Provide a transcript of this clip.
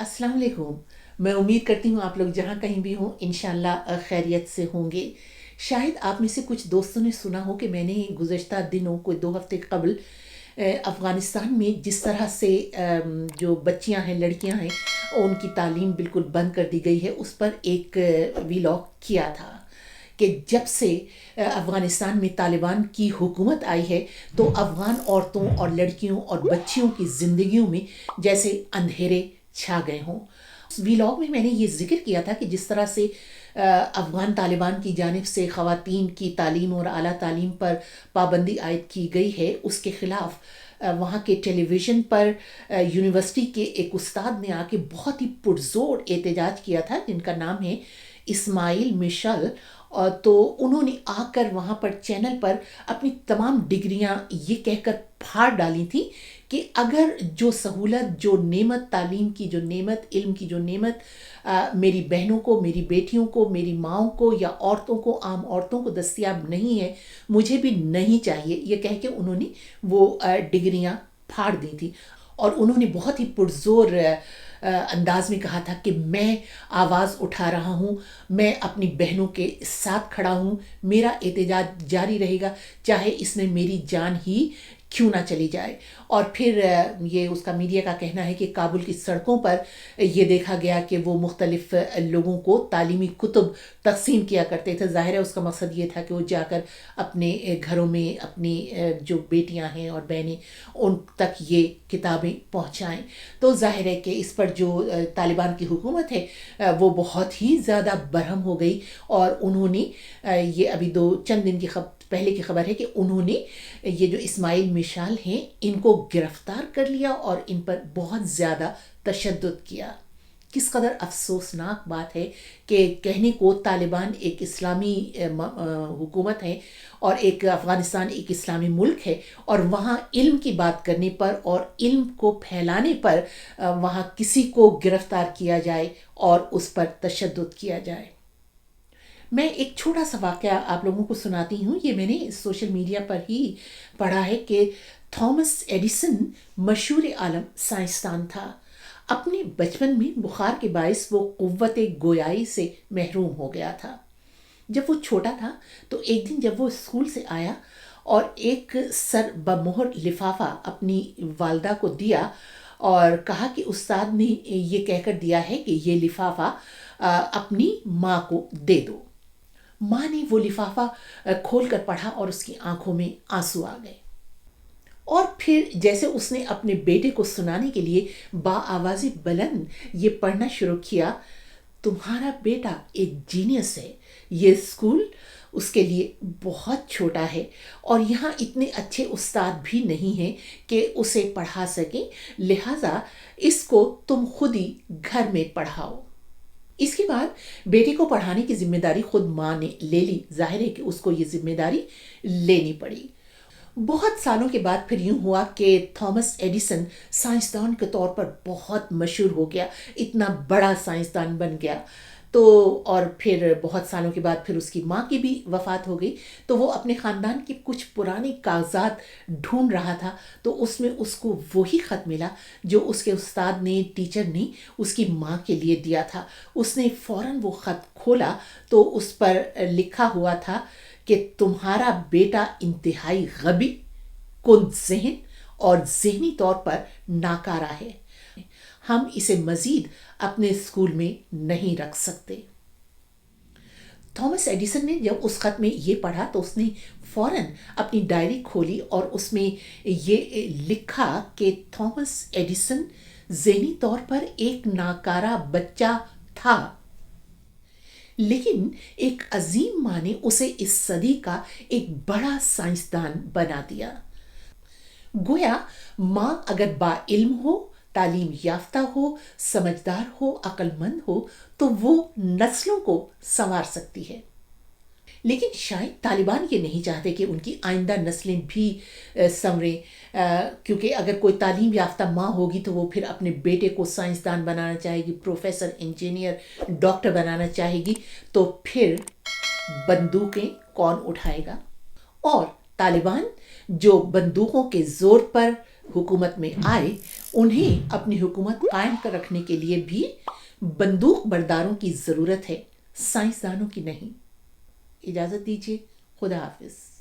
अस्सलाम वालेकुम। मैं उम्मीद करती हूँ आप लोग जहाँ कहीं भी हों इंशाल्लाह खैरियत से होंगे। शायद आप में से कुछ दोस्तों ने सुना हो कि मैंने गुज़श्ता दिनों कोई 2 हफ़्ते कबल अफ़गानिस्तान में जिस तरह से जो बच्चियाँ हैं, लड़कियाँ हैं, उनकी तालीम बिल्कुल बंद कर दी गई है, उस पर एक व्लॉग किया था कि जब से अफ़गानिस्तान में तालिबान की हुकूमत आई है, तो अफ़गान औरतों और लड़कियों और बच्चियों की ज़िंदगियों में जैसे अंधेरे छा गए हों। उस व्लॉग में मैंने ये ज़िक्र किया था कि जिस तरह से अफ़गान तालिबान की जानिब से ख़वातीन की तालीम और आला तालीम पर पाबंदी आयद की गई है, उसके ख़िलाफ़ वहाँ के टेलीविज़न पर यूनिवर्सिटी के एक उस्ताद ने आके बहुत ही पुरज़ोर एहतजाज किया था, जिनका नाम है इस्माइल मिशल। और तो उन्होंने आकर वहाँ पर चैनल पर अपनी तमाम डिग्रियाँ ये कहकर फाड़ डाली थी कि अगर जो सहूलत, जो नेमत, तालीम की जो नेमत, इल्म की जो नेमत मेरी बहनों को, मेरी बेटियों को, मेरी माँओं को या औरतों को, आम औरतों को दस्तयाब नहीं है, मुझे भी नहीं चाहिए, ये कह के उन्होंने वो डिग्रियाँ फाड़ दी थी। और उन्होंने बहुत ही पुरज़ोर अंदाज में कहा था कि मैं आवाज़ उठा रहा हूँ, मैं अपनी बहनों के साथ खड़ा हूँ, मेरा एहतजाज जारी रहेगा, चाहे इसमें मेरी जान ही क्यों ना चली जाए। और फिर ये उसका मीडिया का कहना है कि काबुल की सड़कों पर ये देखा गया कि वो मुख्तलिफ लोगों को तालीमी कुतुब तक़सीम किया करते थे। ज़ाहिर है उसका मकसद ये था कि वो जाकर अपने घरों में अपनी जो बेटियां हैं और बहनें, उन तक ये किताबें पहुंचाएं। तो ज़ाहिर है कि इस पर जो तालिबान की हुकूमत है वो बहुत ही ज़्यादा बरहम हो गई। और उन्होंने ये अभी चंद दिन की पहले की खबर है कि उन्होंने ये जो इस्माइल मिशाल हैं इनको गिरफ्तार कर लिया और इन पर बहुत ज़्यादा तशद्दुद किया। किस कदर अफसोसनाक बात है कि कहने को तालिबान एक इस्लामी हुकूमत है और एक अफ़गानिस्तान एक इस्लामी मुल्क है, और वहाँ इल्म की बात करने पर और इल्म को फैलाने पर वहाँ किसी को गिरफ्तार किया जाए और उस पर तशद्दुद किया जाए। मैं एक छोटा सा वाक़या आप लोगों को सुनाती हूँ। ये मैंने सोशल मीडिया पर ही पढ़ा है कि थॉमस एडिसन मशहूर आलम साइंसदान था। अपने बचपन में बुखार के बायस वो क़ुव्वत गोयाई से महरूम हो गया था। जब वो छोटा था तो एक दिन जब वो स्कूल से आया और एक सर बमोहर लिफाफा अपनी वालदा को दिया और कहा कि उस्ताद ने ये कहकर दिया है कि ये लिफाफा अपनी माँ को दे दो। माँ ने वो लिफाफा खोल कर पढ़ा और उसकी आंखों में आंसू आ गए। और फिर जैसे उसने अपने बेटे को सुनाने के लिए बाआवाज़ी बुलंद ये पढ़ना शुरू किया, तुम्हारा बेटा एक जीनियस है, ये स्कूल उसके लिए बहुत छोटा है और यहाँ इतने अच्छे उस्ताद भी नहीं हैं कि उसे पढ़ा सकें, लिहाजा इसको तुम खुद ही घर में पढ़ाओ। इसके बाद बेटे को पढ़ाने की जिम्मेदारी खुद माँ ने ले ली। जाहिर है कि उसको ये जिम्मेदारी लेनी पड़ी। बहुत सालों के बाद फिर यूं हुआ कि थॉमस एडिसन साइंसदान के तौर पर बहुत मशहूर हो गया, इतना बड़ा साइंसदान बन गया। तो और फिर बहुत सालों के बाद फिर उसकी माँ की भी वफ़ात हो गई। तो वो अपने ख़ानदान के कुछ पुराने कागजात ढूंढ रहा था, तो उसमें उसको वही ख़त मिला जो उसके उस्ताद ने, टीचर ने उसकी माँ के लिए दिया था। उसने फ़ौरन वो ख़त खोला तो उस पर लिखा हुआ था कि तुम्हारा बेटा इंतहाई गबी, कुंद ज़हन और ज़हनी तौर पर नाकारा है, हम इसे मज़ीद अपने स्कूल में नहीं रख सकते। थॉमस एडिसन ने जब उस ख़त में ये पढ़ा तो उसने फ़ौरन अपनी डायरी खोली और उसमें ये लिखा कि थॉमस एडिसन ज़हनी तौर पर एक नाकारा बच्चा था, लेकिन एक अजीम माँ ने उसे इस सदी का एक बड़ा साइंसदान बना दिया। गोया माँ अगर बाइल्म हो, तालीम याफ्ता हो, समझदार हो, अक्लमंद हो, तो वो नस्लों को संवार सकती है। लेकिन शायद तालिबान ये नहीं चाहते कि उनकी आइंदा नस्लें भी संवरें, क्योंकि अगर कोई तालीम याफ्ता माँ होगी तो वो फिर अपने बेटे को साइंसदान बनाना चाहेगी, प्रोफेसर, इंजीनियर, डॉक्टर बनाना चाहेगी, तो फिर बंदूकें कौन उठाएगा। और तालिबान जो बंदूकों के जोर पर हुकूमत में आए, انہیں اپنی حکومت قائم کر رکھنے کے لیے بھی بندوق برداروں کی ضرورت ہے، سائنسدانوں کی نہیں۔ اجازت دیجیے، خدا حافظ۔